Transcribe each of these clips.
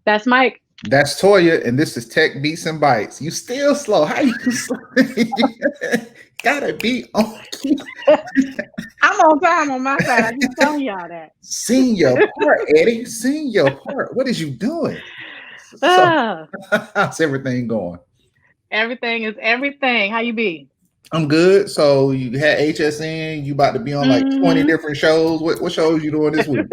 That's Mike. That's Toya, and this is Tech Beats and Bytes. You still slow. How you slow? Gotta be on key. I'm on time on my side. I keep telling y'all that. Sing your part, Eddie. Sing your part. What is you doing? So, how's everything going? Everything is everything. How you be? I'm good. So you had HSN. You about to be on like 20 different shows. What shows you doing this week?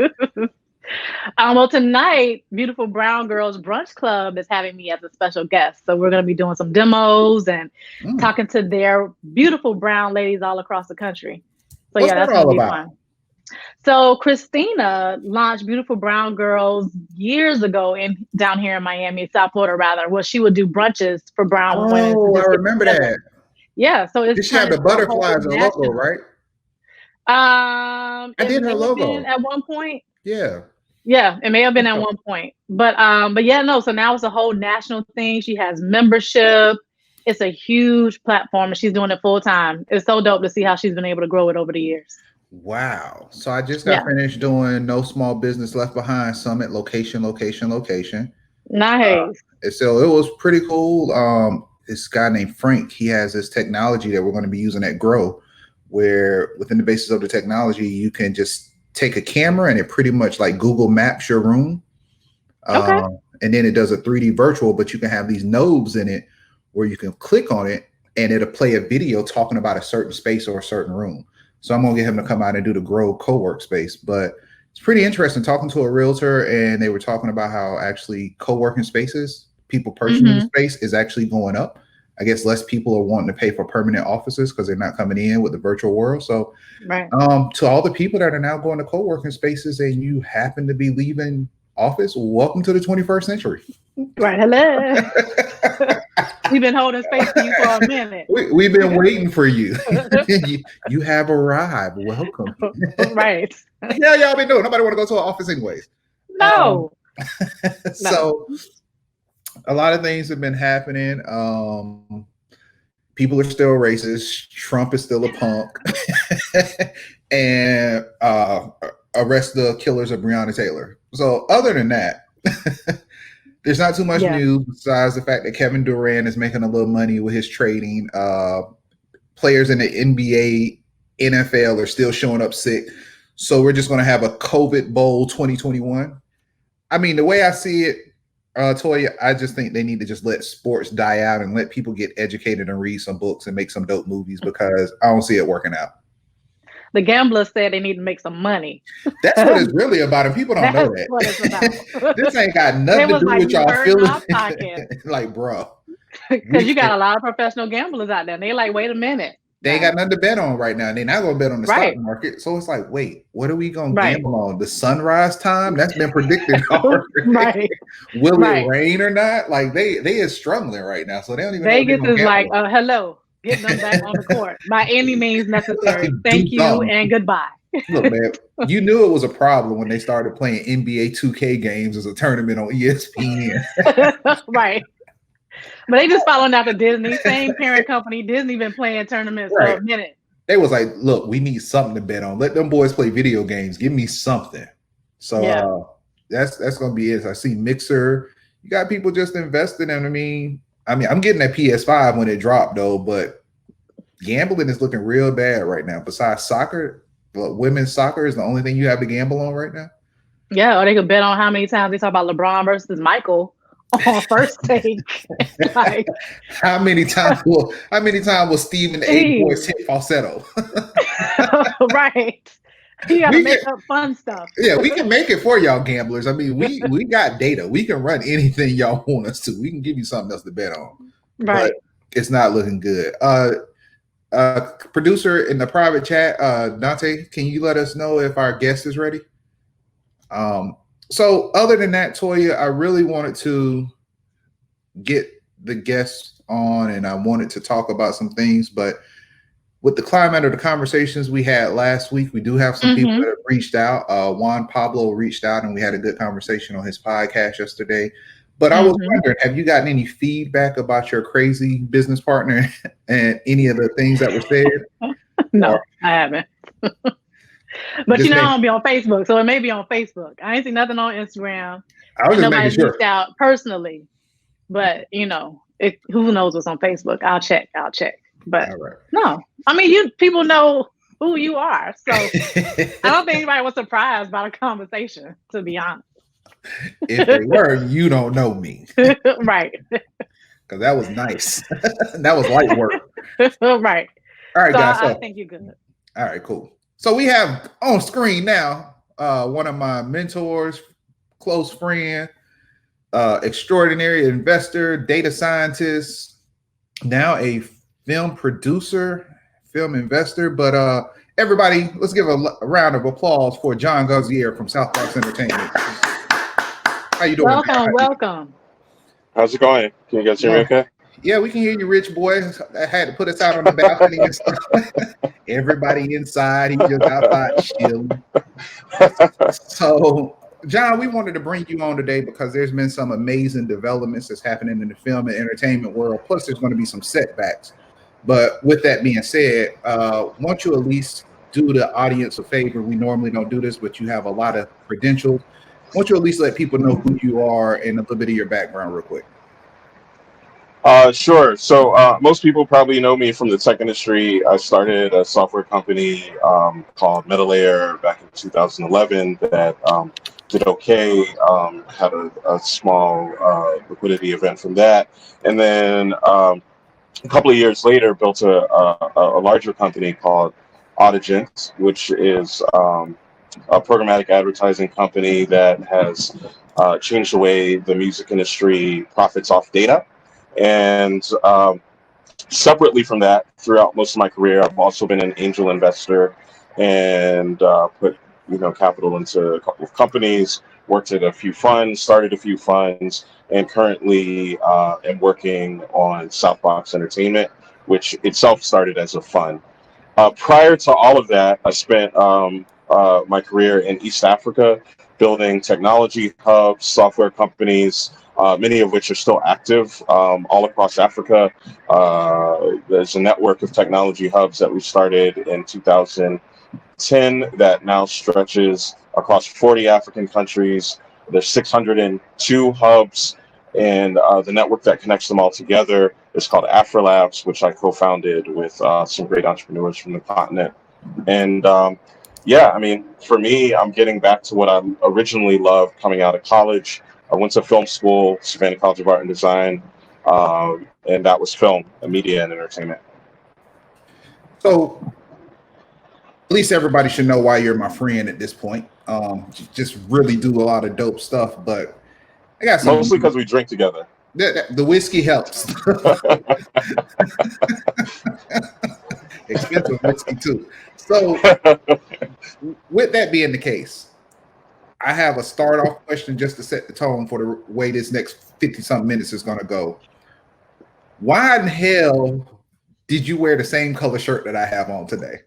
Well, tonight, Beautiful Brown Girls Brunch Club is having me as a special guest. So we're going to be doing some demos and talking to their beautiful brown ladies all across the country. So What's that's that all going to be about? fun. So Christina launched Beautiful Brown Girls years ago down here in Miami, South Florida, rather. Well, she would do brunches for brown women. Oh, I remember that. Yeah, so it's. Did she have the butterflies as a logo, right? I did her logo at one point. Yeah. Yeah, it may have been at one point, but yeah, no. So now it's a whole national thing. She has membership. It's a huge platform, and she's doing it full time. It's so dope to see how she's been able to grow it over the years. Wow. So I just got finished doing No Small Business Left Behind Summit, location. Nice. So it was pretty cool. This guy named Frank, he has this technology that we're going to be using at Grow, where within the basis of the technology, you can just take a camera and it pretty much like Google Maps your room. Okay. And then it does a 3D virtual, but you can have these nodes in it where you can click on it and it'll play a video talking about a certain space or a certain room. So I'm going to get him to come out and do the Grow co-work space. But it's pretty interesting talking to a realtor, and they were talking about how actually co-working spaces, people purchasing the space is actually going up. I guess less people are wanting to pay for permanent offices because they're not coming in with the virtual world. So to all the people that are now going to co-working spaces and you happen to be leaving office, welcome to the 21st century. Right. Hello. We've been holding space for you for a minute. We've been waiting for you. You have arrived. Welcome. Right. Yeah, y'all been doing. Nobody want to go to an office anyways. No. So a lot of things have been happening. People are still racist. Trump is still a punk. And arrest the killers of Breonna Taylor. So other than that, there's not too much news besides the fact that Kevin Durant is making a little money with his trading. Players in the NBA, NFL are still showing up sick. So we're just going to have a COVID Bowl 2021. I mean, the way I see it, Toya, I just think they need to just let sports die out and let people get educated and read some books and make some dope movies, because I don't see it working out. The gamblers said they need to make some money. That's what it's really about, and people don't know that. What it's about. This ain't got nothing to do with y'all feeling like, bro. Because you got a lot of professional gamblers out there. And they like, wait a minute. They ain't got nothing to bet on right now. They're not going to bet on the stock market. So it's like, wait, what are we going to gamble on? The sunrise time? That's been predicted already. Will it rain or not? Like they is struggling right now. So they don't even Vegas is like, hello. Get them back on the court by any means necessary. Thank you and goodbye. Look, man, you knew it was a problem when they started playing NBA 2K games as a tournament on ESPN. Right. But they just following after Disney. Same parent company. Disney been playing tournaments for a minute. They was like, look, we need something to bet on. Let them boys play video games. Give me something. So that's going to be it. I see Mixer. You got people just investing in. I mean, I'm getting that PS5 when it dropped, though, but gambling is looking real bad right now. Besides soccer, women's soccer is the only thing you have to gamble on right now. Yeah, or they could bet on how many times they talk about LeBron versus Michael on first take. Like, how many times will Stephen A. voice hit falsetto? Right. You gotta make up fun stuff. Yeah, we can make it for y'all gamblers. I mean, we got data. We can run anything y'all want us to. We can give you something else to bet on. Right. But it's not looking good. Producer in the private chat, Dante, can you let us know if our guest is ready? So other than that, Toya, I really wanted to get the guest on, and I wanted to talk about some things, but with the climate of the conversations we had last week, we do have some people that have reached out. Juan Pablo reached out, and we had a good conversation on his podcast yesterday. But I was wondering, have you gotten any feedback about your crazy business partner and any of the things that were said? No, I haven't. But I don't be on Facebook, so it may be on Facebook. I ain't seen nothing on Instagram. I was just making sure. Reached out personally, but who knows what's on Facebook? I'll check. But no, I mean, people know who you are, so I don't think anybody was surprised by the conversation, to be honest. If they were, you don't know me. Right. Because that was nice. That was light work. Right. All right, guys. I think you're good. All right, cool. So we have on screen now one of my mentors, close friend, extraordinary investor, data scientist, now a film producer, film investor. But everybody, let's give a round of applause for Jon Gosier from Southbox Entertainment. How you doing? Welcome. How's it going? Can you guys hear me okay? Yeah, we can hear you, rich boy. I had to put us out on the balcony and stuff. Everybody inside, he just outside chilling. So, Jon, we wanted to bring you on today because there's been some amazing developments that's happening in the film and entertainment world. Plus, there's going to be some setbacks. But with that being said, won't you at least do the audience a favor? We normally don't do this, but you have a lot of credentials. Won't you at least let people know who you are and a little bit of your background real quick? Sure. So most people probably know me from the tech industry. I started a software company called MetaLayer back in 2011 that did okay. Had a small liquidity event from that. And then a couple of years later, built a larger company called Audigent, which is a programmatic advertising company that has changed the way the music industry profits off data. And separately from that, throughout most of my career, I've also been an angel investor and put capital into a couple of companies, worked at a few funds, started a few funds, and currently am working on Southbox Entertainment, which itself started as a fund. Prior to all of that, I spent my career in East Africa, building technology hubs, software companies, many of which are still active all across Africa. There's a network of technology hubs that we started in 2010 that now stretches across 40 African countries. There's 602 hubs, and the network that connects them all together is called AfriLabs, which I co-founded with some great entrepreneurs from the continent. And yeah, I mean, for me, I'm getting back to what I originally loved coming out of college. I went to film school, Savannah College of Art and Design, and that was film, media, and entertainment. So at least everybody should know why you're my friend at this point. Just really do a lot of dope stuff, but I got some. Mostly because we drink together. The whiskey helps. Expensive whiskey too. So with that being the case, I have a start off question just to set the tone for the way this next 50-something minutes is going to go. Why in hell did you wear the same color shirt that I have on today?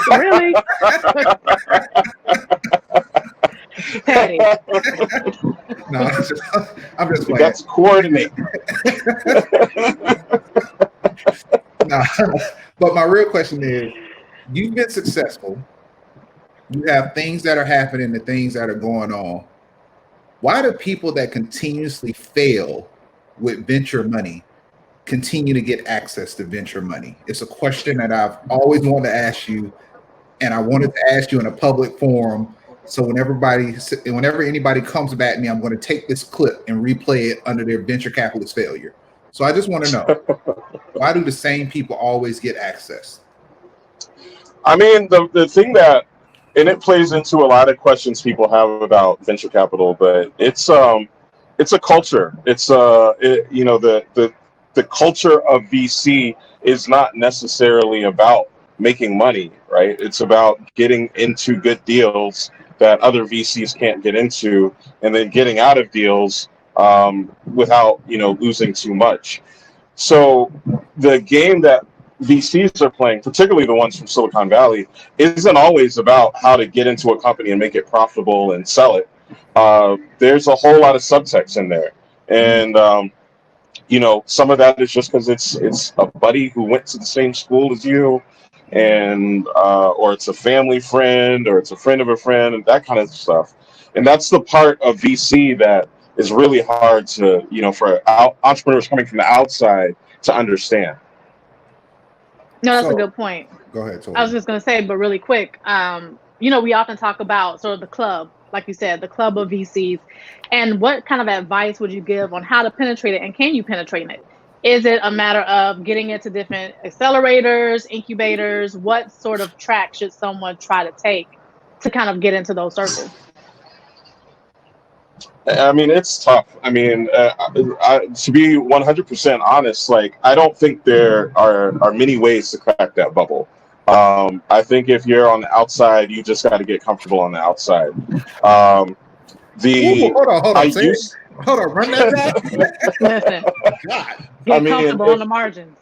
Really? Petty. No, I'm just playing. That's coordinate. No, but my real question is, you've been successful. You have things that are happening, the things that are going on. Why do people that continuously fail with venture money continue to get access to venture money? It's a question that I've always wanted to ask you, and I wanted to ask you in a public forum. So whenever anybody comes back at me, I'm going to take this clip and replay it under their venture capitalist failure. So I just want to know, why do the same people always get access? I mean, the thing that, and it plays into a lot of questions people have about venture capital, but it's a culture. It's the culture of VC is not necessarily about making money, right? It's about getting into good deals that other VCs can't get into, and then getting out of deals without losing too much. So the game that VCs are playing, particularly the ones from Silicon Valley, isn't always about how to get into a company and make it profitable and sell it. There's a whole lot of subtext in there, and you know, some of that is just because it's a buddy who went to the same school as you, and or it's a family friend, or it's a friend of a friend, and that kind of stuff. And that's the part of VC that is really hard to, you know, for entrepreneurs coming from the outside to understand. No, that's a good point. Go ahead, Tori. I was just going to say, but really quick, you know, we often talk about sort of the club, like you said, the club of VCs. And what kind of advice would you give on how to penetrate it? And can you penetrate it? Is it a matter of getting into different accelerators, incubators? What sort of track should someone try to take to kind of get into those circles? I mean, it's tough. I mean, to be 100% honest, like, I don't think there are many ways to crack that bubble. I think if you're on the outside, you just got to get comfortable on the outside. Hold on, run that back. Listen, God. Get comfortable on the margins.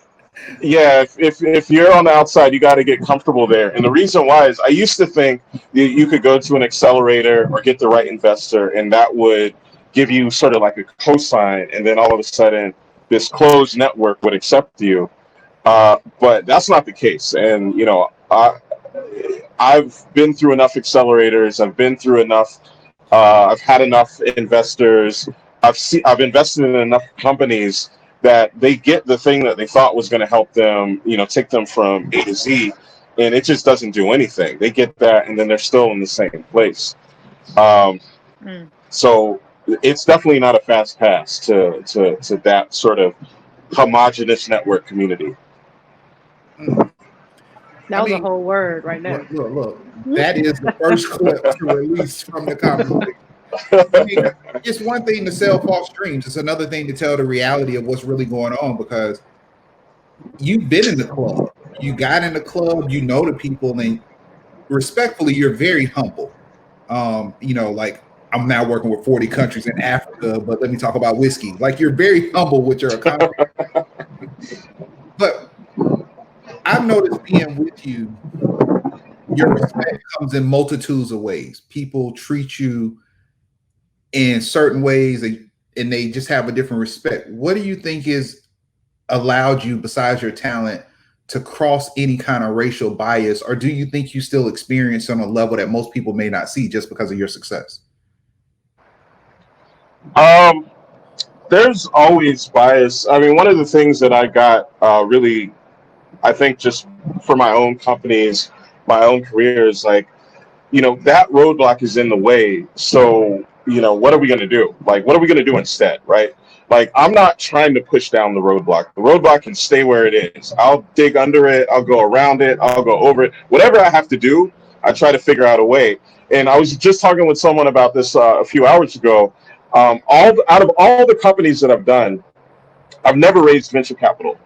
Yeah, if you're on the outside, you got to get comfortable there. And the reason why is I used to think you could go to an accelerator or get the right investor, and that would give you sort of like a cosign, and then all of a sudden this closed network would accept you. But that's not the case. And, you know, I've been through enough accelerators. I've been through enough. I've had enough investors. I've invested in enough companies that they get the thing that they thought was going to help them, you know, take them from A to Z, and it just doesn't do anything. They get that, and then they're still in the same place. So it's definitely not a fast pass to that sort of homogenous network community. That was a whole word right there. Look. That is the first clip to release from the conversation. I mean, it's one thing to sell false dreams. It's another thing to tell the reality of what's really going on, because you've been in the club. You got in the club, you know the people, and respectfully, you're very humble. You know, like, I'm now working with 40 countries in Africa, but let me talk about whiskey. Like, you're very humble with your economy. But I've noticed being with you, your respect comes in multitudes of ways. People treat you in certain ways, and they just have a different respect. What do you think is allowed you, besides your talent, to cross any kind of racial bias? Or do you think you still experience on a level that most people may not see just because of your success? There's always bias. I mean, one of the things that I got really, I think, just for my own companies, my own careers, like, you know, that roadblock is in the way. So, you know, what are we going to do? Like, what are we going to do instead, right? Like, I'm not trying to push down the roadblock. The roadblock can stay where it is. I'll dig under it. I'll go around it. I'll go over it. Whatever I have to do, I try to figure out a way. And I was just talking with someone about this a few hours ago. Out of all the companies that I've done, I've never raised venture capital.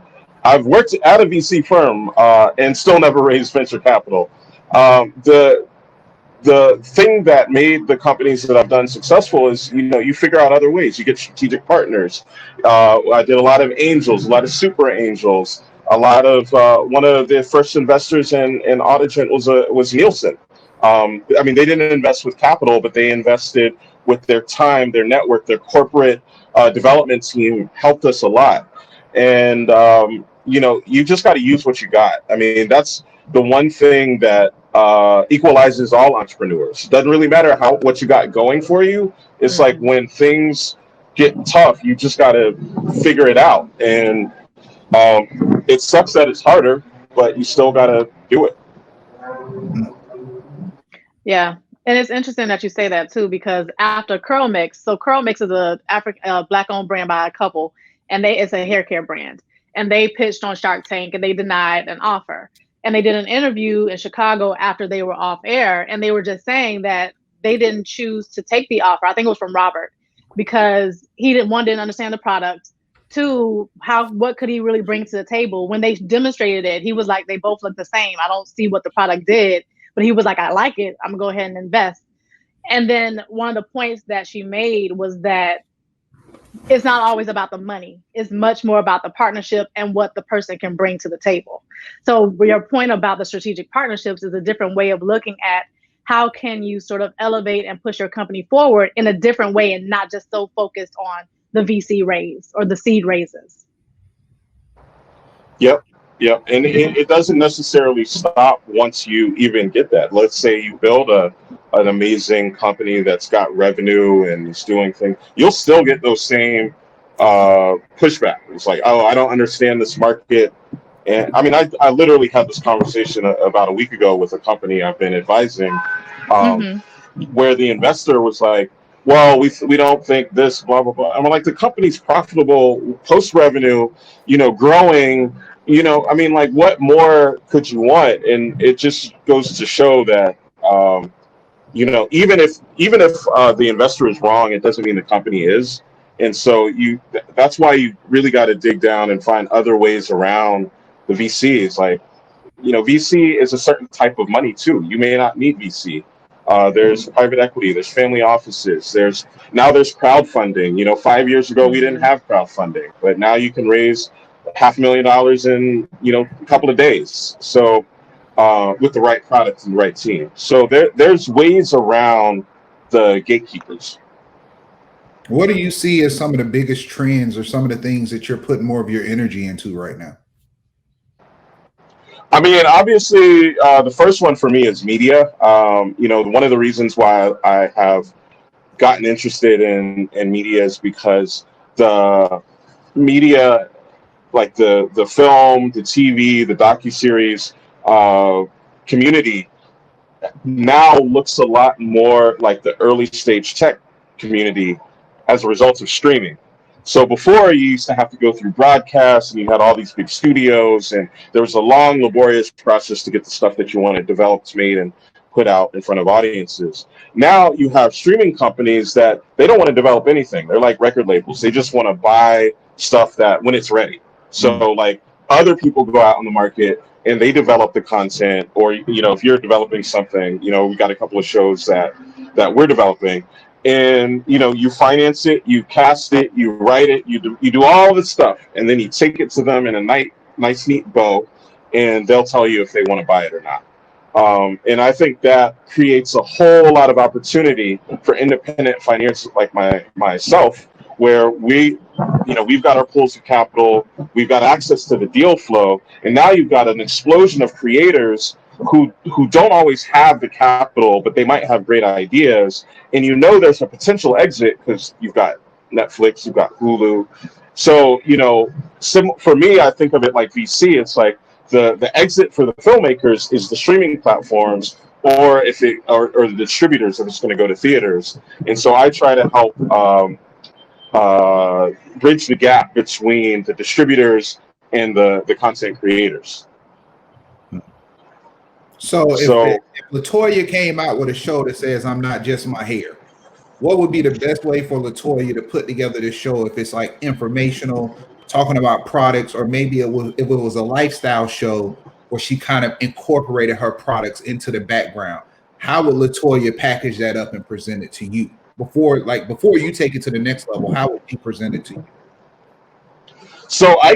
I've worked at a VC firm and still never raised venture capital. The thing that made the companies that I've done successful is, you know, you figure out other ways. You get strategic partners. I did a lot of angels, a lot of super angels, a lot of one of the first investors in Autogent was Nielsen. I mean, they didn't invest with capital, but they invested with their time, their network, their corporate development team helped us a lot. And, you know, you just got to use what you got. I mean, that's the one thing that equalizes all entrepreneurs. It doesn't really matter what you got going for you. It's like when things get tough, you just got to figure it out. And it sucks that it's harder, but you still got to do it. Yeah. And it's interesting that you say that too, because after Curl Mix, so Curl Mix is a Black-owned brand by a couple, and it's a hair care brand. And they pitched on Shark Tank, and they denied an offer. And they did an interview in Chicago after they were off air, and they were just saying that they didn't choose to take the offer. I think it was from Robert, because he didn't understand the product. Two, what could he really bring to the table? When they demonstrated it, he was like, they both look the same. I don't see what the product did. But he was like, I like it. I'm gonna go ahead and invest. And then one of the points that she made was that it's not always about the money. It's much more about the partnership and what the person can bring to the table. So your point about the strategic partnerships is a different way of looking at how can you sort of elevate and push your company forward in a different way and not just so focused on the VC raise or the seed raises. Yep. Yep. And it doesn't necessarily stop once you even get that. Let's say you build an amazing company that's got revenue and is doing things, you'll still get those same pushback. It's like, oh, I don't understand this market. And I mean, I literally had this conversation about a week ago with a company I've been advising, where the investor was like, well, we don't think this, blah, blah, blah. I'm like, the company's profitable, post revenue, growing, I mean, like, what more could you want? And it just goes to show that, even if the investor is wrong, it doesn't mean the company is. And so that's why you really got to dig down and find other ways around the VC. Is like, VC is a certain type of money too. You may not need VC. There's private equity, there's family offices, there's crowdfunding. 5 years ago we didn't have crowdfunding, but now you can raise $500,000 in a couple of days. So with the right product and the right team. So there's ways around the gatekeepers. What do you see as some of the biggest trends or some of the things that you're putting more of your energy into right now? I mean, obviously, the first one for me is media. One of the reasons why I have gotten interested in media is because the media, like the film, the TV, the docuseries community, now looks a lot more like the early stage tech community as a result of streaming. So before, you used to have to go through broadcasts, and you had all these big studios, and there was a long, laborious process to get the stuff that you wanted developed, made, and put out in front of audiences. Now you have streaming companies that they don't want to develop anything. They're like record labels. They just want to buy stuff that when it's ready. So like other people go out on the market and they develop the content, or if you're developing something, we got a couple of shows that we're developing. And you finance it, you cast it, you write it, you do all this stuff, and then you take it to them in a nice neat bow, and they'll tell you if they want to buy it or not. And I think that creates a whole lot of opportunity for independent financiers like myself, where we've got our pools of capital, we've got access to the deal flow, and now you've got an explosion of creators who don't always have the capital, but they might have great ideas, and there's a potential exit because you've got Netflix, you've got Hulu. So for me, I think of it like VC. It's like the exit for the filmmakers is the streaming platforms, or the distributors if it's going to go to theaters. And so I try to help bridge the gap between the distributors and the content creators. So if LaToya came out with a show that says "I'm not just my hair," what would be the best way for LaToya to put together this show? If it's like informational, talking about products, or maybe if it was a lifestyle show where she kind of incorporated her products into the background, how would LaToya package that up and present it to you before you take it to the next level? How would she present it to you? So I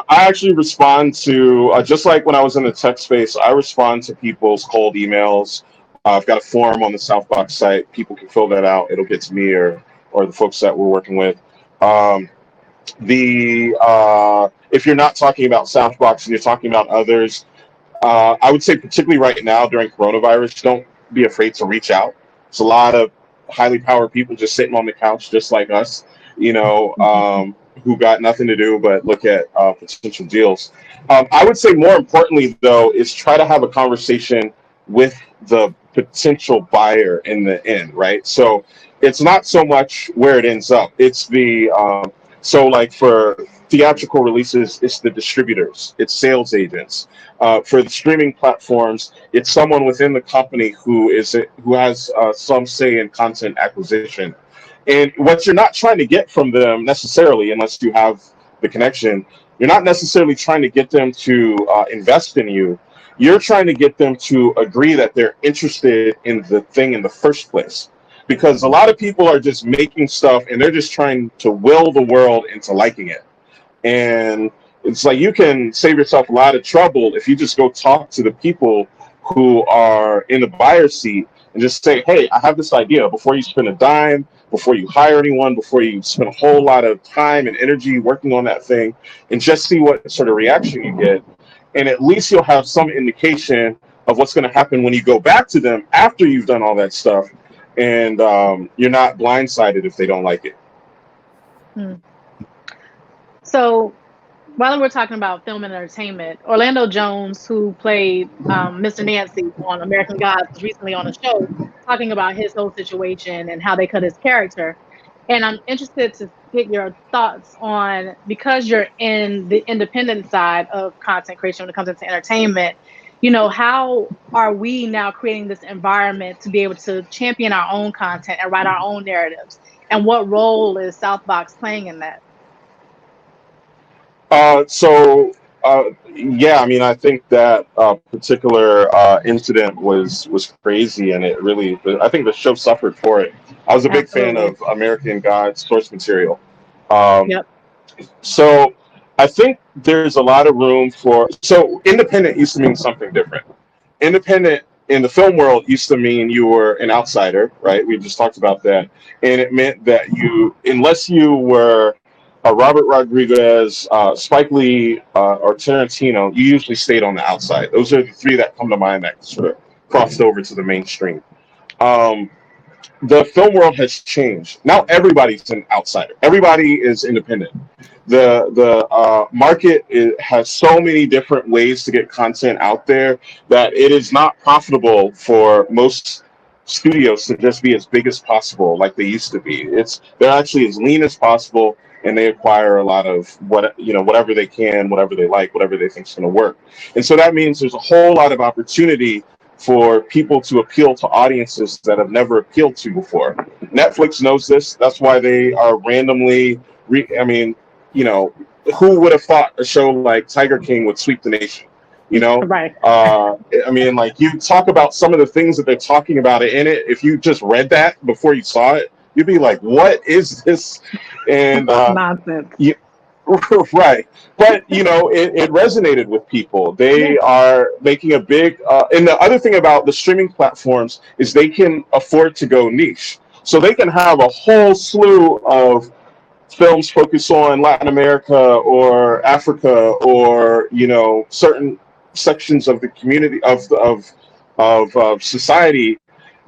actually respond to, just like when I was in the tech space, I respond to people's cold emails. I've got a form on the Southbox site. People can fill that out. It'll get to me or the folks that we're working with. If you're not talking about Southbox and you're talking about others, I would say particularly right now during coronavirus, don't be afraid to reach out. It's a lot of highly powered people just sitting on the couch, just like us, who got nothing to do but look at potential deals. I would say more importantly, though, is try to have a conversation with the potential buyer in the end, right? So it's not so much where it ends up. It's so like for theatrical releases, it's the distributors, it's sales agents. For the streaming platforms, it's someone within the company who has some say in content acquisition. And what you're not trying to get from them necessarily, unless you have the connection, you're not necessarily trying to get them to invest in you. You're trying to get them to agree that they're interested in the thing in the first place. because a lot of people are just making stuff and they're just trying to will the world into liking it. And it's like you can save yourself a lot of trouble if you just go talk to the people who are in the buyer's seat and just say, hey, I have this idea, before you spend a dime, before you hire anyone, before you spend a whole lot of time and energy working on that thing, and just see what sort of reaction you get. And at least you'll have some indication of what's going to happen when you go back to them after you've done all that stuff. And you're not blindsided if they don't like it. So while we're talking about film and entertainment, Orlando Jones, who played Mr. Nancy on American Gods, was recently on a show talking about his whole situation and how they cut his character. And I'm interested to get your thoughts on, because you're in the independent side of content creation when it comes into entertainment, you know, how are we now creating this environment to be able to champion our own content and write our own narratives? And what role is Southbox playing in that? Yeah, I mean, I think that particular incident was crazy, and it really, I think the show suffered for it. I was a big fan of American Gods source material. Yep. So I think there's a lot of room for, so independent used to mean something different. Independent in the film world used to mean you were an outsider, right? We just talked about that. And it meant that you, unless you were Robert Rodriguez, Spike Lee, or Tarantino, you usually stayed on the outside. Those are the three that come to mind that sort of crossed over to the mainstream. The film world has changed. Now everybody's an outsider. Everybody is independent. The market has so many different ways to get content out there that it is not profitable for most studios to just be as big as possible like they used to be. They're actually as lean as possible, and they acquire a lot of whatever they can, whatever they like, whatever they think is going to work. And so that means there's a whole lot of opportunity for people to appeal to audiences that have never appealed to before. Netflix knows this. That's why they are randomly, who would have thought a show like Tiger King would sweep the nation? Right. I mean, like, you talk about some of the things that they're talking about in it. If you just read that before you saw it, you'd be like, what is this? And nonsense. Right. But, it resonated with people. They are making a big, and the other thing about the streaming platforms is they can afford to go niche. So they can have a whole slew of films focus on Latin America or Africa or, certain sections of the community of society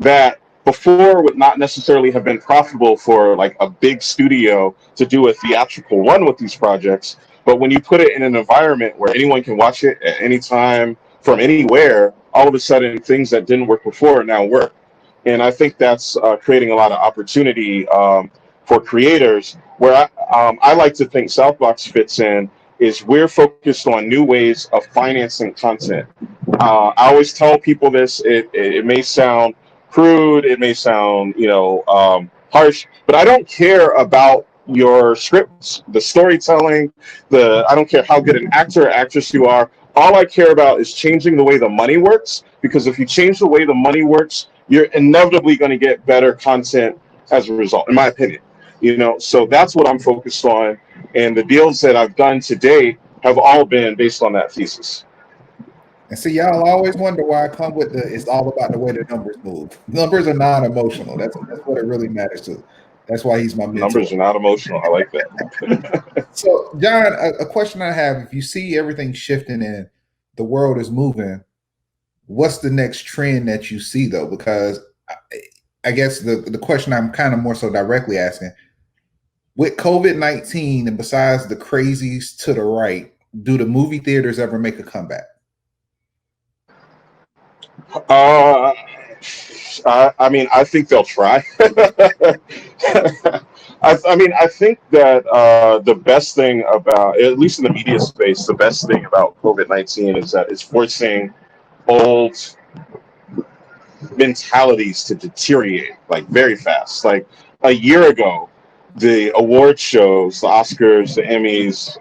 that before would not necessarily have been profitable for like a big studio to do a theatrical run with these projects. But when you put it in an environment where anyone can watch it at any time from anywhere, all of a sudden things that didn't work before now work. And I think that's creating a lot of opportunity for creators. Where I like to think Southbox fits in is we're focused on new ways of financing content. I always tell people this, it may sound crude, it may sound, harsh, but I don't care about your scripts, the storytelling, I don't care how good an actor or actress you are. All I care about is changing the way the money works, because if you change the way the money works, you're inevitably going to get better content as a result, in my opinion. So that's what I'm focused on, and the deals that I've done to date have all been based on that thesis. And see, y'all always wonder why I come with it's all about the way the numbers move. Numbers are non-emotional. That's what it really matters to. That's why he's my mentor. Numbers are not emotional. I like that. So, Jon, a question I have: if you see everything shifting and the world is moving, what's the next trend that you see, though? Because I guess the question I'm kind of more so directly asking, with COVID-19 and besides the crazies to the right, do the movie theaters ever make a comeback? I think they'll try. I think that the best thing about, at least in the media space, the best thing about COVID-19 is that it's forcing old mentalities to deteriorate like very fast. Like a year ago, the award shows, the Oscars, the Emmys,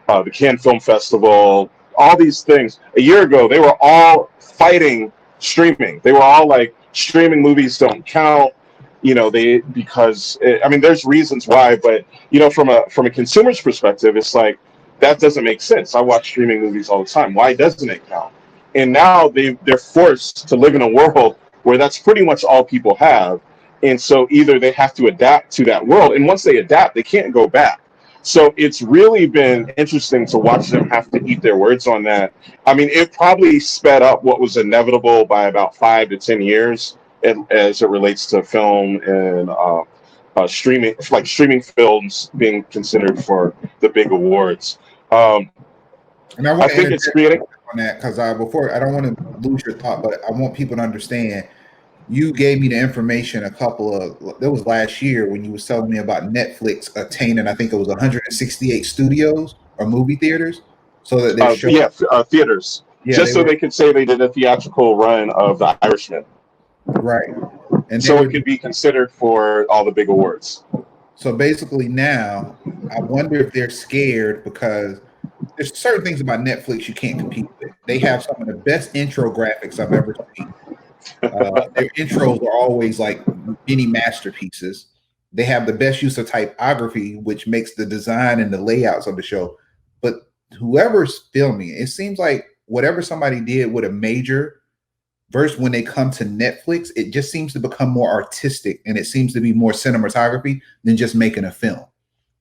the Cannes Film Festival, all these things, a year ago, they were all fighting streaming. They were all like, streaming movies don't count. Because I mean, there's reasons why, but from a consumer's perspective, it's like that doesn't make sense. I watch streaming movies all the time. Why doesn't it count? And now they're forced to live in a world where that's pretty much all people have, and so either they have to adapt to that world, and once they adapt, they can't go back. So it's really been interesting to watch them have to eat their words on that. I mean, it probably sped up what was inevitable by about 5 to 10 years as it relates to film and streaming, like streaming films being considered for the big awards. And I think it's creating on that because before I don't want to lose your thought, but I want people to understand. You gave me the information that was last year when you was telling me about Netflix attaining, I think it was 168 studios or movie theaters, so that they show theaters, just so they could say they did a theatrical run of The Irishman, right? And so it could be considered for all the big awards. So basically, now I wonder if they're scared because there's certain things about Netflix you can't compete with. They have some of the best intro graphics I've ever seen. Their intros are always like mini masterpieces. They have the best use of typography, which makes the design and the layouts of the show. But whoever's filming, it seems like whatever somebody did with a major versus when they come to Netflix, it just seems to become more artistic and it seems to be more cinematography than just making a film.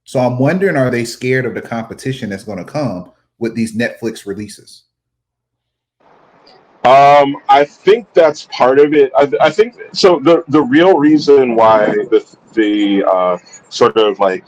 So I'm wondering, are they scared of the competition that's going to come with these Netflix releases? I think that's part of it. I think so. The real reason why the sort of like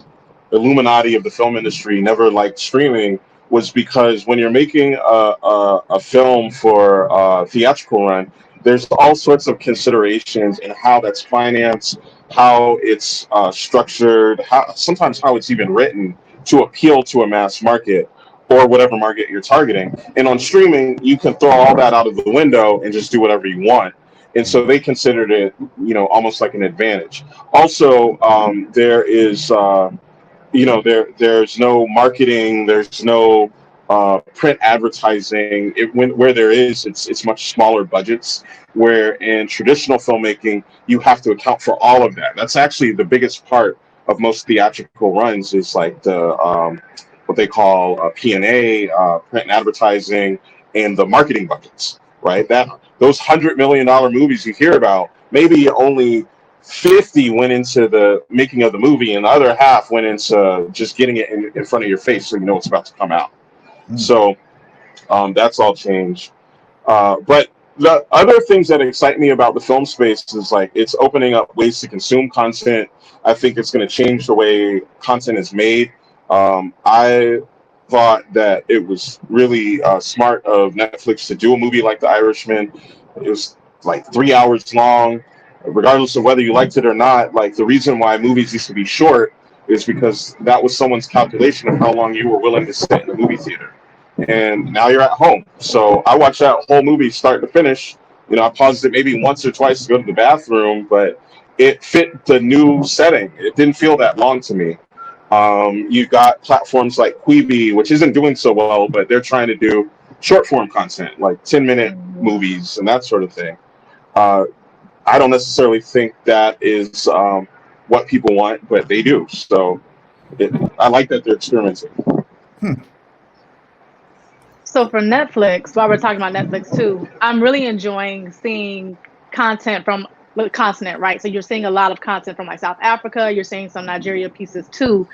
Illuminati of the film industry never liked streaming was because when you're making a film for a theatrical run, there's all sorts of considerations in how that's financed, how it's structured, sometimes how it's even written to appeal to a mass market or whatever market you're targeting. And on streaming, you can throw all that out of the window and just do whatever you want. And so they considered it, almost like an advantage. Also, there is, there's no marketing, there's no print advertising. Where there is, it's much smaller budgets. Where in traditional filmmaking, you have to account for all of that. That's actually the biggest part of most theatrical runs is like the what they call P&A, print and advertising, and the marketing budgets, right? Those $100 million movies you hear about, maybe only 50 went into the making of the movie, and the other half went into just getting it in front of your face so you know it's about to come out. So that's all changed. But the other things that excite me about the film space is like it's opening up ways to consume content. I think it's going to change the way content is made. I thought that it was really smart of Netflix to do a movie like The Irishman. It was like 3 hours long, regardless of whether you liked it or not. Like the reason why movies used to be short is because that was someone's calculation of how long you were willing to sit in the movie theater. And now you're at home. So I watched that whole movie start to finish. I paused it maybe once or twice to go to the bathroom, but it fit the new setting. It didn't feel that long to me. You've got platforms like Quibi, which isn't doing so well, but they're trying to do short form content, like 10-minute movies and that sort of thing. I don't necessarily think that is what people want, but they do. So I like that they're experimenting. So for Netflix, while we're talking about Netflix too, I'm really enjoying seeing content from the continent, right? So you're seeing a lot of content from like South Africa, you're seeing some Nigeria pieces too.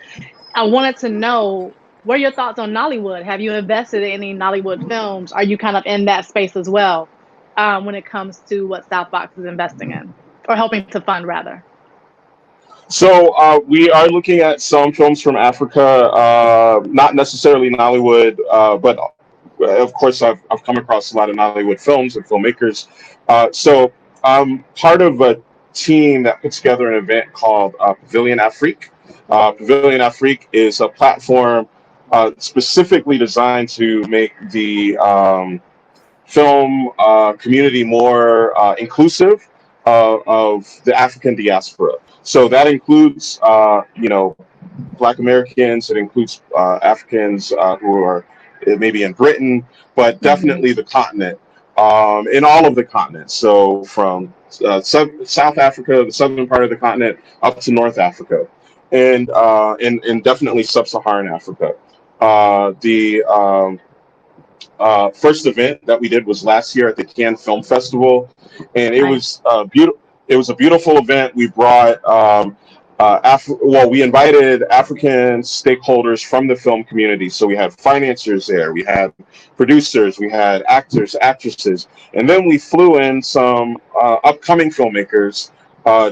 I wanted to know, what are your thoughts on Nollywood? Have you invested in any Nollywood films? Are you kind of in that space as well when it comes to what Southbox is investing in or helping to fund rather? So we are looking at some films from Africa, not necessarily Nollywood, but of course I've come across a lot of Nollywood films and filmmakers. So I'm part of a team that puts together an event called Pavilion Afrique. Pavilion Afrique is a platform specifically designed to make the film community more inclusive of the African diaspora. So that includes, Black Americans. It includes Africans who are maybe in Britain, but definitely the continent. in all of the continents. So from South Africa, the southern part of the continent, up to North Africa, and definitely sub-Saharan Africa. The first event that we did was last year at the Cannes Film Festival, and it was beautiful. It was a beautiful event. We brought we invited African stakeholders from the film community. So we had financiers there, we had producers, we had actors, actresses, and then we flew in some upcoming filmmakers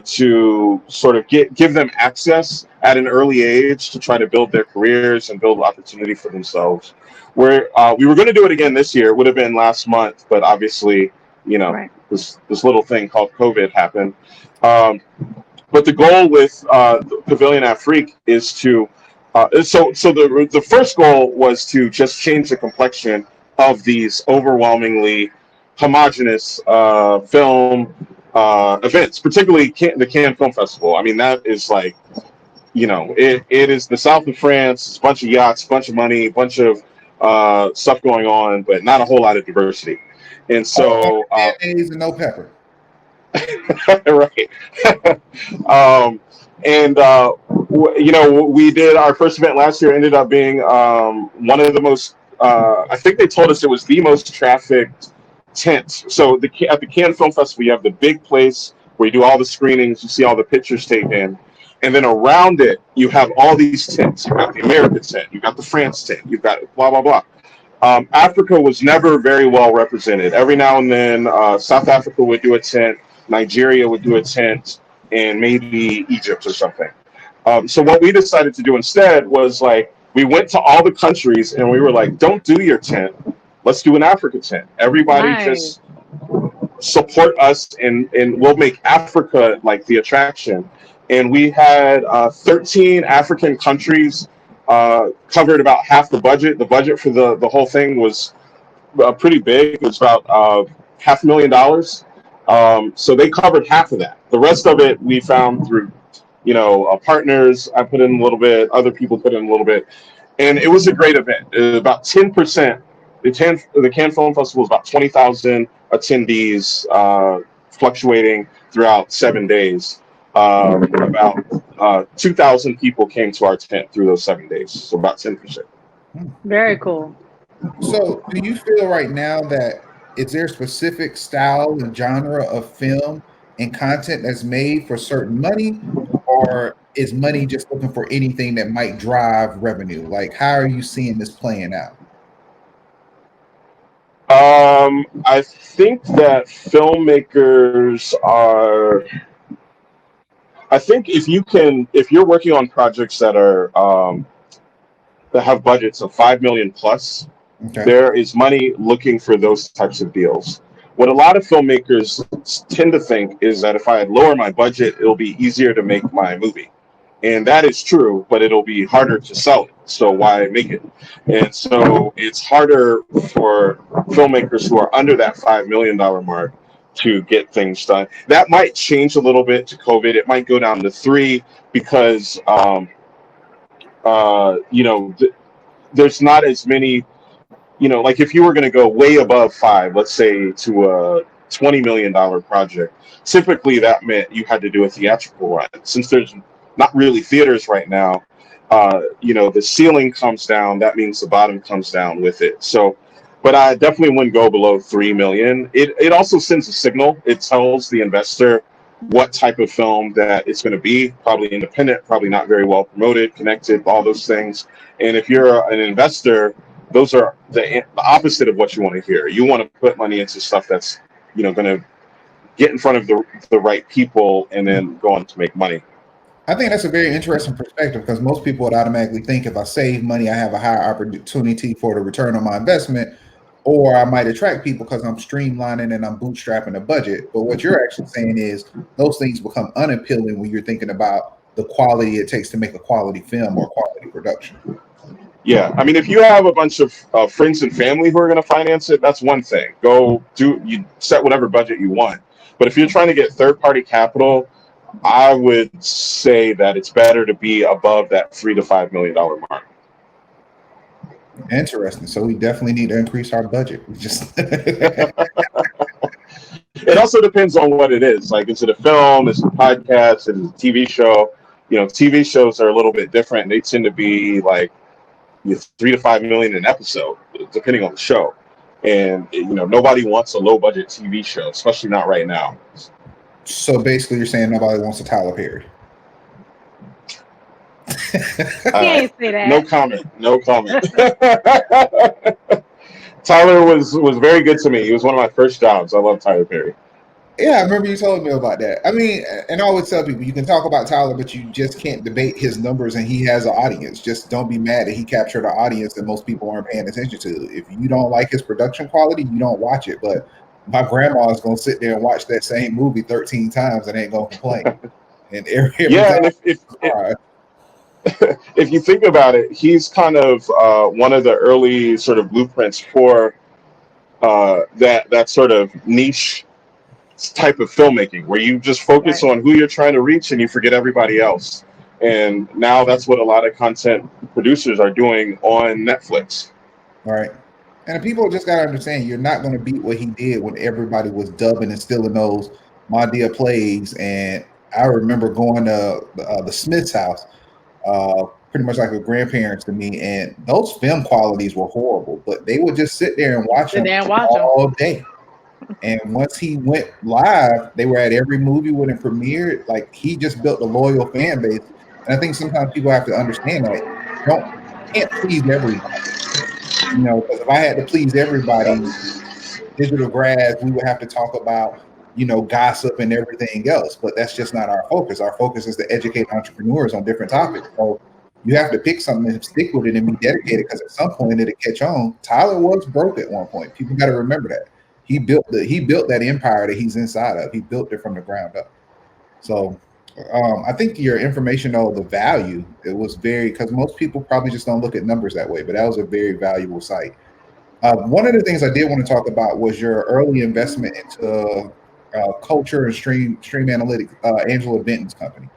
to sort of give them access at an early age to try to build their careers and build opportunity for themselves. We were going to do it again this year. It would have been last month, but obviously, this little thing called COVID happened. But the goal with Pavilion Afrique is to the first goal was to just change the complexion of these overwhelmingly homogenous film events, particularly the Cannes Film Festival. I mean, that is like, it is the south of France. It's a bunch of yachts, a bunch of money, a bunch of stuff going on, but not a whole lot of diversity. And so mayonnaise and no pepper. Right. We did our first event last year, ended up being one of the most I think they told us it was the most trafficked tent. So at the Cannes Film Festival, you have the big place where you do all the screenings, you see all the pictures taken, and then around it you have all these tents. You've got the American tent, you've got the France tent, you've got blah blah blah. Africa was never very well represented. Every now and then South Africa would do a tent, Nigeria would do a tent, and maybe Egypt or something. So what we decided to do instead was we went to all the countries and we were like, don't do your tent. Let's do an Africa tent. Everybody just support us and we'll make Africa the attraction. And we had 13 African countries, covered about half the budget. The budget for the whole thing was pretty big. It was about $500,000. So they covered half of that. The rest of it we found through, partners. I put in a little bit, other people put in a little bit, and it was a great event. About 10%. The Cannes Film Festival was about 20,000 attendees, fluctuating throughout 7 days. About 2,000 people came to our tent through those 7 days, so about 10%. Very cool. So, do you feel right now that is there a specific style and genre of film and content that's made for certain money, or is money just looking for anything that might drive revenue? How are you seeing this playing out? I think that filmmakers are. I think if you're working on projects that are that have budgets of $5 million plus, there is money looking for those types of deals. What a lot of filmmakers tend to think is that if I lower my budget, it'll be easier to make my movie. And that is true, but it'll be harder to sell it. So why make it? And so it's harder for filmmakers who are under that $5 million mark to get things done. That might change a little bit to COVID. It might go down to 3 because, there's not as many, if you were going to go way above 5, let's say to a $20 million project, typically that meant you had to do a theatrical run. Since there's not really theaters right now, the ceiling comes down, that means the bottom comes down with it. So, but I definitely wouldn't go below 3 million. It also sends a signal. It tells the investor what type of film that it's going to be, probably independent, probably not very well promoted, connected, all those things. And if you're an investor, those are the opposite of what you want to hear. You want to put money into stuff that's, going to get in front of the right people and then go on to make money. I think that's a very interesting perspective because most people would automatically think if I save money, I have a higher opportunity for the return on my investment, or I might attract people because I'm streamlining and I'm bootstrapping the budget. But what you're actually saying is those things become unappealing when you're thinking about the quality it takes to make a quality film or quality production. Yeah, I mean, if you have a bunch of friends and family who are going to finance it, that's one thing. You set whatever budget you want. But if you're trying to get third-party capital, I would say that it's better to be above that $3 to $5 million mark. Interesting. So we definitely need to increase our budget. We just It also depends on what it is. Like, is it a film? Is it a podcast? Is it a TV show? You know, TV shows are a little bit different. They tend to be like 3 to 5 million an episode, depending on the show. And you know, nobody wants a low budget TV show, especially not right now. So basically, you're saying nobody wants a Tyler Perry. Can't say that. No comment. No comment. Tyler was very good to me. He was one of my first jobs. I love Tyler Perry. Yeah, I remember you told me about that. I mean, and I always tell people, you can talk about Tyler, but you just can't debate his numbers, and he has an audience. Just don't be mad that he captured an audience that most people aren't paying attention to. If you don't like his production quality, you don't watch it. But my grandma is going to sit there and watch that same movie 13 times and ain't going to complain. And every yeah, time, and if you think about it, he's kind of one of the early sort of blueprints for that sort of niche type of filmmaking, where you just focus on who you're trying to reach and you forget everybody else. And now that's what a lot of content producers are doing on Netflix. All right. And people just got to understand, you're not going to beat what he did when everybody was dubbing and stealing those My Dear plays. And I remember going to the Smith's house, pretty much like a grandparents to me, and those film qualities were horrible, but they would just sit there and watch them all day. And once he went live, they were at every movie when it premiered. Like, he just built a loyal fan base. And I think sometimes people have to understand that you can't please everybody. You know, because if I had to please everybody, digital grads, we would have to talk about, you know, gossip and everything else. But that's just not our focus. Our focus is to educate entrepreneurs on different topics. So you have to pick something and stick with it and be dedicated, because at some point it'll catch on. Tyler was broke at one point. People got to remember that. He built that empire that he's inside of. He built it from the ground up. So I think your information, though, the value, it was very, because most people probably just don't look at numbers that way, but that was a very valuable site. One of the things I did want to talk about was your early investment into culture and stream analytics, Angela Benton's company.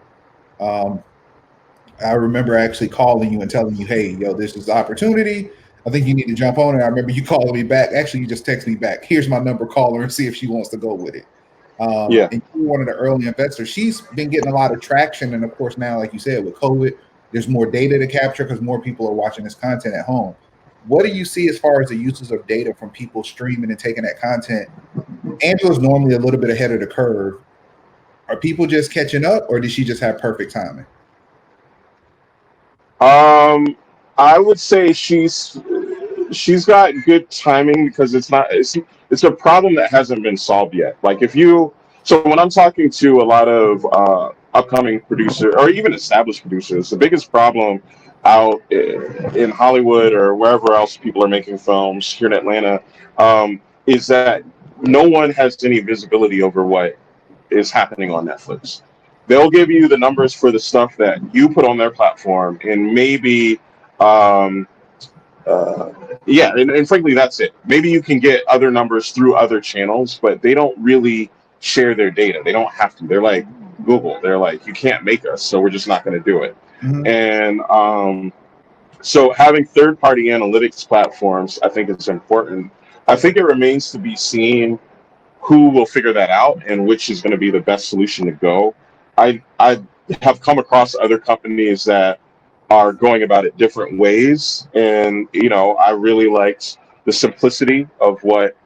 I remember actually calling you and telling you, hey, yo, this is the opportunity. I think you need to jump on it. I remember you calling me back. Actually, you just texted me back. Here's my number. Call her and see if she wants to go with it. And you're one of the early investors. She's been getting a lot of traction. And of course, now, like you said, with COVID, there's more data to capture because more people are watching this content at home. What do you see as far as the uses of data from people streaming and taking that content? Angela's normally a little bit ahead of the curve. Are people just catching up, or did she just have perfect timing? I would say she's got good timing, because it's a problem that hasn't been solved yet. Like, so when I'm talking to a lot of upcoming producers or even established producers, the biggest problem out in Hollywood or wherever else people are making films here in Atlanta is that no one has any visibility over what is happening on Netflix. They'll give you the numbers for the stuff that you put on their platform, and maybe, and frankly, that's it. Maybe you can get other numbers through other channels, but they don't really share their data. They don't have to. They're like Google. They're like, you can't make us, so we're just not going to do it. Mm-hmm. And so having third-party analytics platforms, I think it's important. I think it remains to be seen who will figure that out and which is going to be the best solution to go. I have come across other companies that are going about it different ways, and you know, I really liked the simplicity of what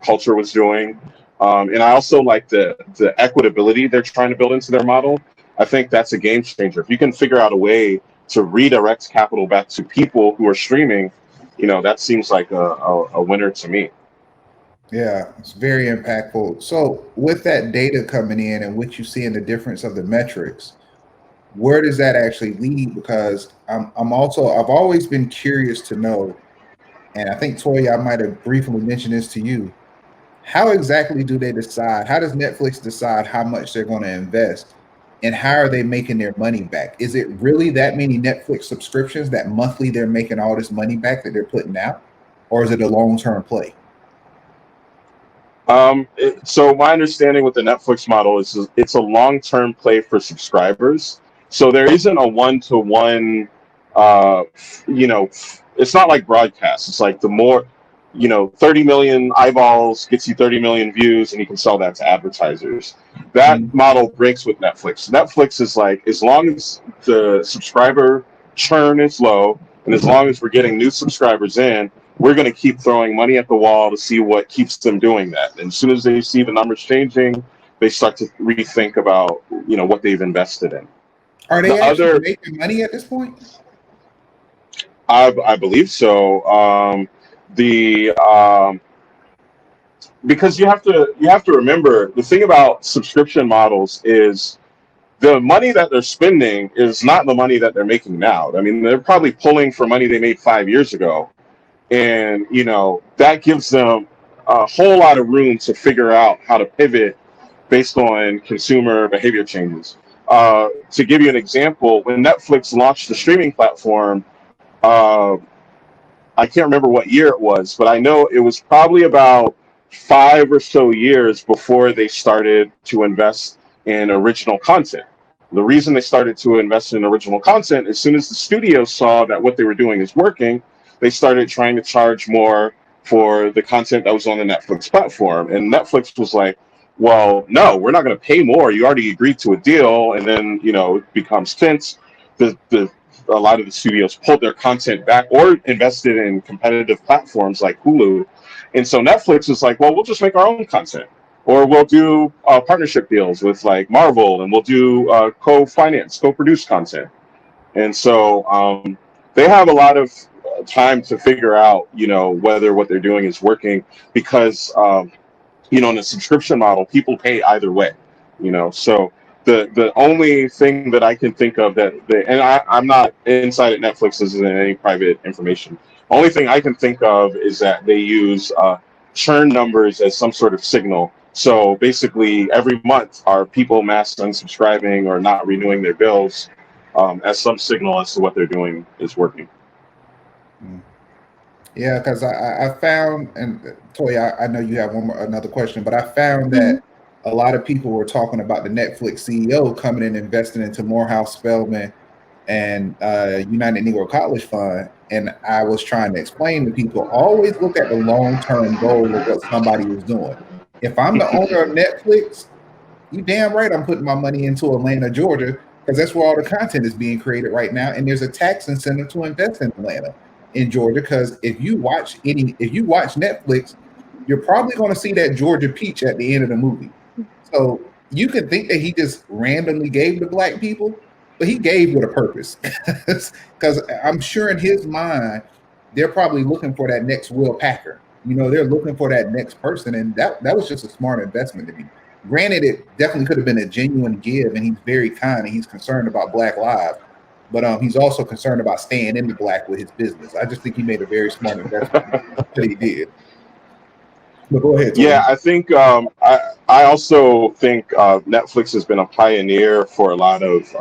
Culture was doing, and I also like the equitability they're trying to build into their model. I think that's a game changer. If you can figure out a way to redirect capital back to people who are streaming, you know, that seems like a winner to me. Yeah, it's very impactful. So with that data coming in and what you see in the difference of the metrics, where does that actually lead? Because I've always been curious to know, and I think, Toya, I might have briefly mentioned this to you. How exactly do they decide? How does Netflix decide how much they're going to invest? And how are they making their money back? Is it really that many Netflix subscriptions that monthly they're making all this money back that they're putting out? Or is it a long-term play? So my understanding with the Netflix model is it's a long-term play for subscribers. So there isn't a one-to-one, you know, it's not like broadcast. It's like the more 30 million eyeballs gets you 30 million views, and you can sell that to advertisers. That model breaks with Netflix. Netflix is like, as long as the subscriber churn is low, and as long as we're getting new subscribers in, we're going to keep throwing money at the wall to see what keeps them doing that. And as soon as they see the numbers changing, they start to rethink about, what they've invested in. Are they actually making money at this point? I believe so. Because you have to remember, the thing about subscription models is the money that they're spending is not the money that they're making now. I mean, they're probably pulling for money they made 5 years ago, and that gives them a whole lot of room to figure out how to pivot based on consumer behavior changes. To give you an example, when Netflix launched the streaming platform, I can't remember what year it was, but I know it was probably about 5 or so years before they started to invest in original content. The reason they started to invest in original content, as soon as the studios saw that what they were doing is working, they started trying to charge more for the content that was on the Netflix platform. And Netflix was like, well, no, we're not going to pay more. You already agreed to a deal. And then, it becomes tense. A lot of the studios pulled their content back or invested in competitive platforms like Hulu. And so Netflix is like, well, we'll just make our own content, or we'll do partnership deals with like Marvel, and we'll do co-produce content. And so they have a lot of time to figure out, whether what they're doing is working, because, in a subscription model, people pay either way, so the only thing that I can think of I'm not inside at Netflix, this isn't any private information. Only thing I can think of is that they use churn numbers as some sort of signal. So basically, every month, are people mass unsubscribing or not renewing their bills, as some signal as to what they're doing is working. Yeah, because I found, and Toya, I know you have another question, but I found that a lot of people were talking about the Netflix CEO coming in and investing into Morehouse Spelman and United Negro College Fund. And I was trying to explain to people, always look at the long-term goal of what somebody is doing. If I'm the owner of Netflix, you damn right I'm putting my money into Atlanta, Georgia, because that's where all the content is being created right now. And there's a tax incentive to invest in Atlanta, in Georgia, because if you watch Netflix, you're probably going to see that Georgia peach at the end of the movie. So you could think that he just randomly gave to black people, but he gave with a purpose, because I'm sure in his mind, they're probably looking for that next Will Packer. They're looking for that next person. And that was just a smart investment to me. Granted, it definitely could have been a genuine give, and he's very kind, and he's concerned about Black lives, but he's also concerned about staying in the black with his business. I just think he made a very smart investment that he did. But go ahead, Tony. Yeah, I think I also think Netflix has been a pioneer for a lot of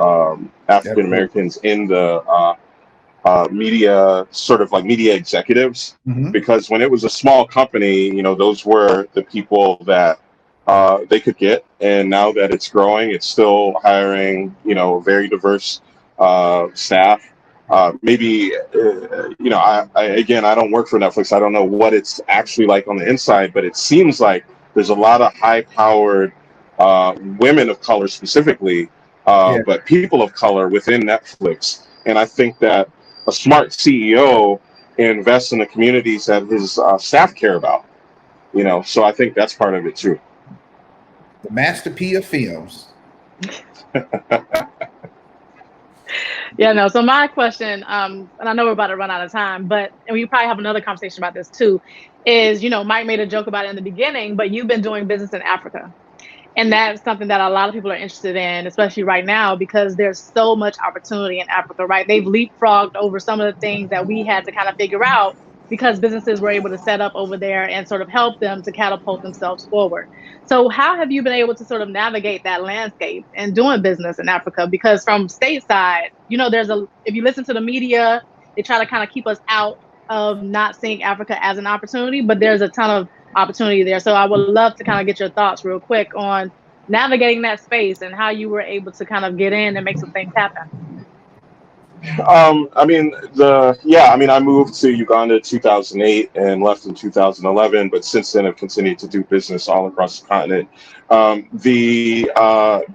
African Americans in the media, sort of like media executives, because when it was a small company, those were the people that they could get. And now that it's growing, it's still hiring, very diverse staff. Maybe, I don't work for Netflix. I don't know what it's actually like on the inside, but it seems like there's a lot of high-powered women of color specifically, but people of color within Netflix. And I think that a smart CEO invests in the communities that his staff care about, so I think that's part of it too. The Master P of films. Yeah, no. So my question, and I know we're about to run out of time, and we probably have another conversation about this too, is, Mike made a joke about it in the beginning, but you've been doing business in Africa. And that's something that a lot of people are interested in, especially right now, because there's so much opportunity in Africa, right? They've leapfrogged over some of the things that we had to kind of figure out, because businesses were able to set up over there and sort of help them to catapult themselves forward. So how have you been able to sort of navigate that landscape and doing business in Africa? Because from stateside, if you listen to the media, they try to kind of keep us out of not seeing Africa as an opportunity, but there's a ton of opportunity there. So I would love to kind of get your thoughts real quick on navigating that space and how you were able to kind of get in and make some things happen. I mean, I moved to Uganda in 2008 and left in 2011, but since then I've continued to do business all across the continent. The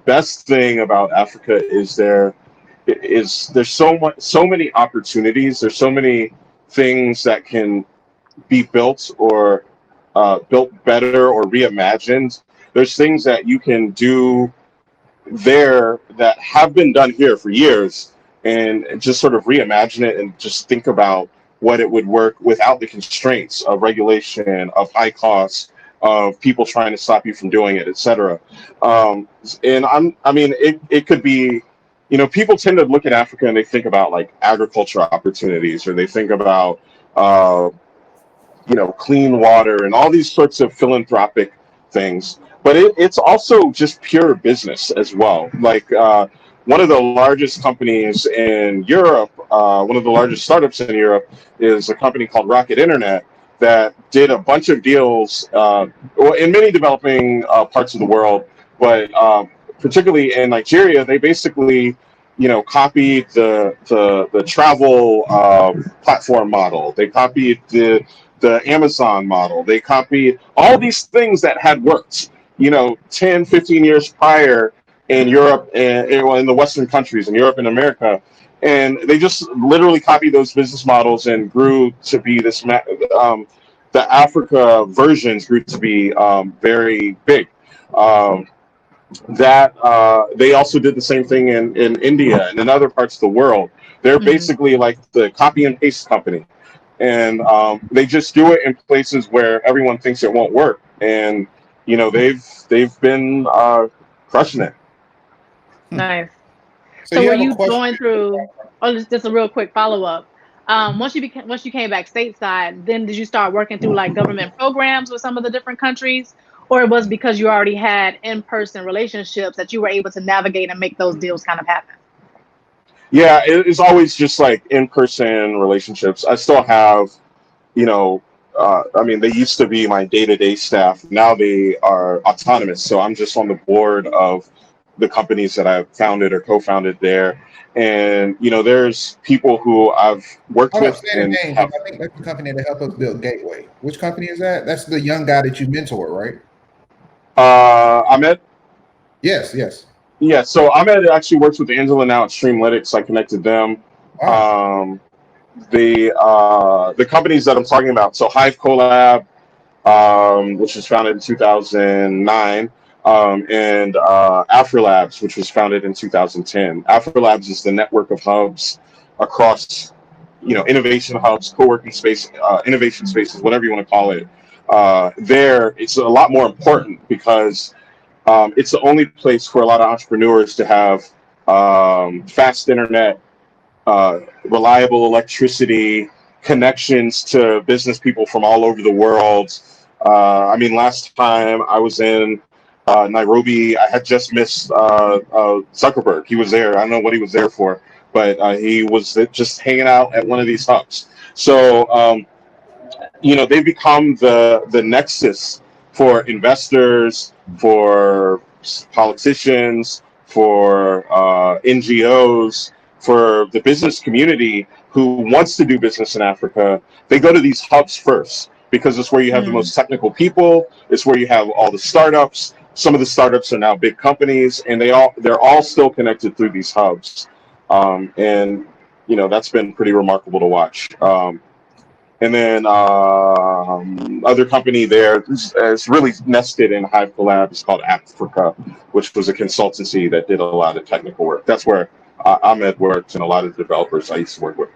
best thing about Africa is there's so many opportunities. There's so many things that can be built or built better or reimagined. There's things that you can do there that have been done here for years, and just sort of reimagine it and just think about what it would work without the constraints of regulation, of high costs, of people trying to stop you from doing it, etc. And it could be, people tend to look at Africa and they think about like agriculture opportunities, or they think about clean water and all these sorts of philanthropic things. But it's also just pure business as well. Like one of the largest companies in Europe, one of the largest startups in Europe, is a company called Rocket Internet that did a bunch of deals in many developing parts of the world, but particularly in Nigeria. They basically copied the travel platform model. They copied the Amazon model. They copied all these things that had worked 10, 15 years prior in Europe and in the Western countries, in Europe and America. And they just literally copied those business models and grew to be this, the Africa versions grew to be very big. They also did the same thing in India and in other parts of the world. They're basically like the copy and paste company. And they just do it in places where everyone thinks it won't work. And they've been crushing it. Nice. So were you going through? Oh, just a real quick follow up. Once you came back stateside, then did you start working through like government programs with some of the different countries, or it was because you already had in-person relationships that you were able to navigate and make those deals kind of happen? Yeah, it's always just like in-person relationships. I still have, they used to be my day-to-day staff. Now they are autonomous. So I'm just on the board of the companies that I've founded or co-founded there. And, there's people who I've worked with. And I think that's the company that helped us build Gateway. Which company is that? That's the young guy that you mentor, right? Ahmed? Yes. Yeah, so Ahmed actually works with Angela now at Streamlytics. I connected them. Wow. The companies that I'm talking about, so Hive Collab, which was founded in 2009, and Afrolabs, which was founded in 2010. Afrolabs is the network of hubs across, innovation hubs, co-working space, innovation spaces, whatever you want to call it. There, it's a lot more important because it's the only place for a lot of entrepreneurs to have fast internet, reliable electricity, connections to business people from all over the world. Last time I was in Nairobi, I had just missed Zuckerberg. He was there. I don't know what he was there for, but he was just hanging out at one of these hubs. So, they've become the nexus for investors, for politicians, for NGOs, for the business community who wants to do business in Africa. They go to these hubs first because it's where you have the most technical people. It's where you have all the startups. Some of the startups are now big companies, and they're all still connected through these hubs. And that's been pretty remarkable to watch. And then other company there is really nested in Hive Collab. It's called Africa, which was a consultancy that did a lot of technical work. That's where Ahmed works and a lot of developers I used to work with.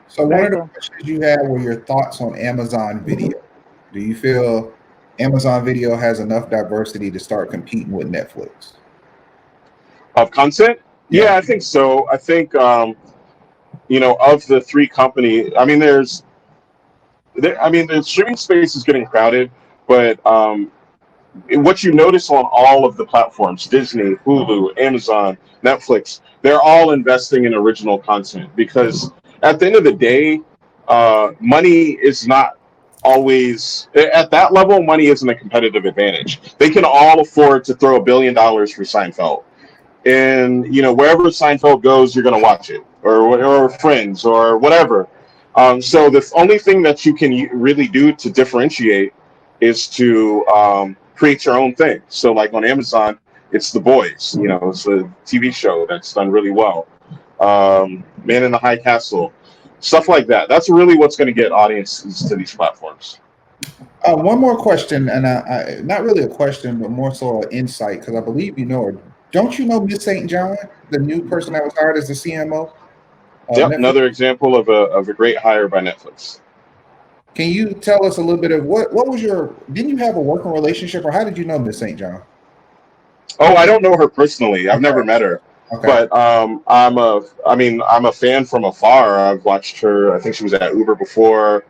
So one of the questions you had were your thoughts on Amazon Video. Do you feel Amazon Video has enough diversity to start competing with Netflix? Of content? Yeah, I think so. I think of the three companies, the streaming space is getting crowded, but what you notice on all of the platforms, Disney, Hulu, Amazon, Netflix, they're all investing in original content because at the end of the day, money is not always, at that level, money isn't a competitive advantage. They can all afford to throw $1 billion for Seinfeld. And, wherever Seinfeld goes, you're going to watch it. or friends or whatever. So the only thing that you can really do to differentiate is to create your own thing. So like on Amazon, it's The Boys. You know, it's a TV show that's done really well. Man in the High Castle, stuff like that. That's really what's going to get audiences to these platforms. One more question, and I not really a question, but more so an insight, because I believe you know her. Don't you know Miss St. John, the new person that was hired as the CMO? Yep, another example of a great hire by Netflix. Can you tell us a little bit of what was your? Didn't you have a working relationship, or how did you know Miss St. John? Oh, I don't know her personally. I've never met her. Okay. But I'm a fan from afar. I've watched her. I think she was at Uber before.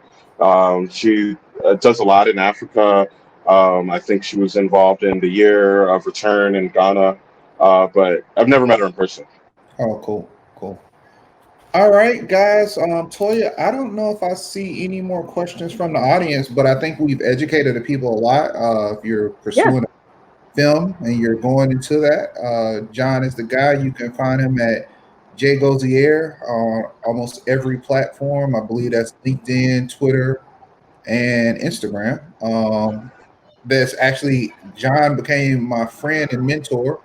She does a lot in Africa. I think she was involved in the Year of Return in Ghana. But I've never met her in person. Oh, cool. All right, guys. Toya, I don't know if I see any more questions from the audience, but I think we've educated the people a lot. If you're pursuing a film and you're going into that, Jon is the guy. You can find him at J Gosier on almost every platform. I believe that's LinkedIn, Twitter, and Instagram. That's actually Jon became my friend and mentor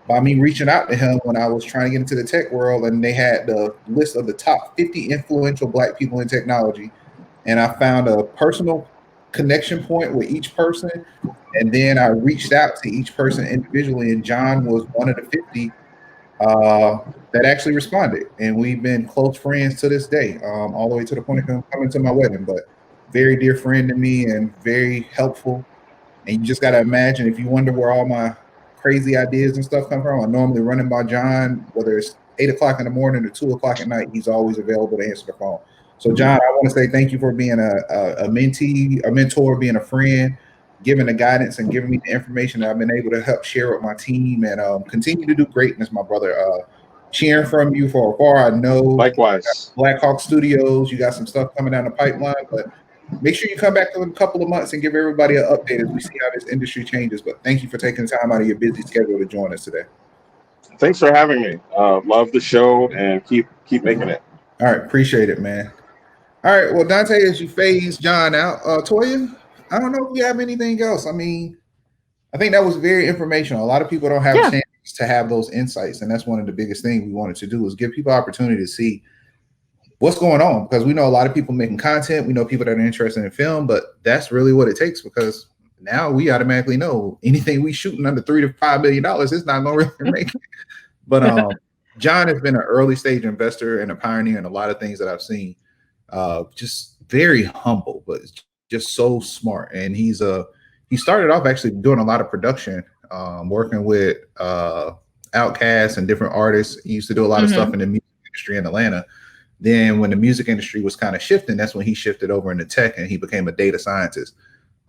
by me reaching out to him when I was trying to get into the tech world, and they had the list of the top 50 influential Black people in technology. And I found a personal connection point with each person. And then I reached out to each person individually, and Jon was one of the 50 that actually responded. And we've been close friends to this day, all the way to the point of him coming to my wedding. But very dear friend to me and very helpful. And you just got to imagine, if you wonder where all my crazy ideas and stuff come from, I normally running by Jon, whether it's 8 o'clock in the morning or 2 o'clock at night, he's always available to answer the phone. So Jon, I want to say thank you for being a mentee, a mentor, being a friend, giving the guidance and giving me the information that I've been able to help share with my team, and continue to do greatness, my brother. Cheering from you for afar. I know. Likewise. Black Hawk Studios, you got some stuff coming down the pipeline, but make sure you come back in a couple of months and give everybody an update as we see how this industry changes. But thank you for taking time out of your busy schedule to join us today. Thanks for having me. Love the show and keep making it. All right, appreciate it, man. All right, well, Dante, as you phase Jon out, Toya, I don't know if we have anything else. I mean, I think that was very informational. A lot of people don't have a chance to have those insights, and that's one of the biggest things we wanted to do, is give people opportunity to see what's going on, because we know a lot of people making content. We know people that are interested in film, but that's really what it takes, because now we automatically know anything we shooting under $3 to $5 million is not going to really make it. But Jon has been an early stage investor and a pioneer in a lot of things that I've seen. Just very humble, but just so smart. And he started off actually doing a lot of production, working with Outkast and different artists. He used to do a lot of stuff in the music industry in Atlanta. Then when the music industry was kind of shifting, that's when he shifted over into tech and he became a data scientist.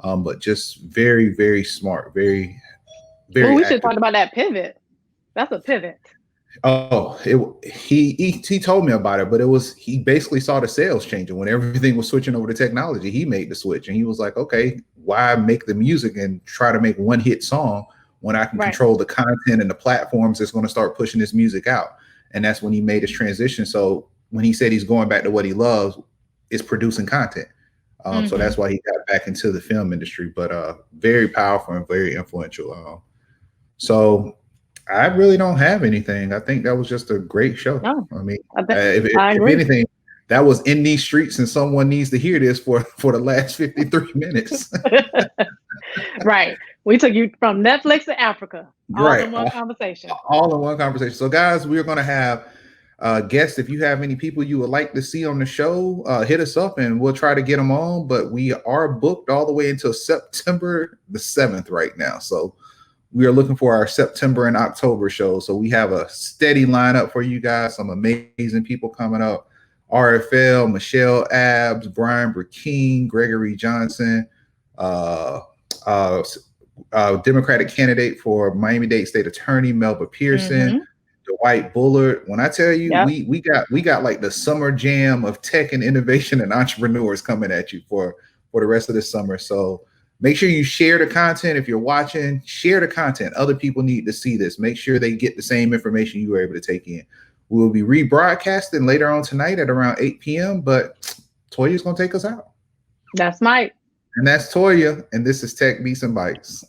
But just very, very smart, very, very. Well, we should talk about that pivot. That's a pivot. Oh, he told me about it, but he basically saw the sales changing when everything was switching over to technology. He made the switch, and he was like, okay, why make the music and try to make one hit song when I can control the content and the platforms that's going to start pushing this music out? And that's when he made his transition. So when he said he's going back to what he loves, is producing content. So that's why he got back into the film industry, but very powerful and very influential. So I really don't have anything. I think that was just a great show. No, I mean, if anything, that was in these streets, and someone needs to hear this for the last 53 minutes. Right. We took you from Netflix to Africa. All in one conversation. All in one conversation. So guys, we're going to have guests. If you have any people you would like to see on the show, hit us up and we'll try to get them on. But we are booked all the way until September the 7th right now. So we are looking for our September and October shows. So we have a steady lineup for you guys. Some amazing people coming up. RFL, Michelle Abbs, Brian Burkeen, Gregory Johnson, Democratic candidate for Miami-Dade State Attorney, Melba Pearson, Dwight Bullard. When I tell you, we got like the summer jam of tech and innovation and entrepreneurs coming at you for the rest of the summer. So make sure you share the content. If you're watching, share the content. Other people need to see this. Make sure they get the same information you were able to take in. We'll be rebroadcasting later on tonight at around 8 p.m. But Toya's gonna take us out. That's Mike. And that's Toya. And this is Tech Beats and Bytes.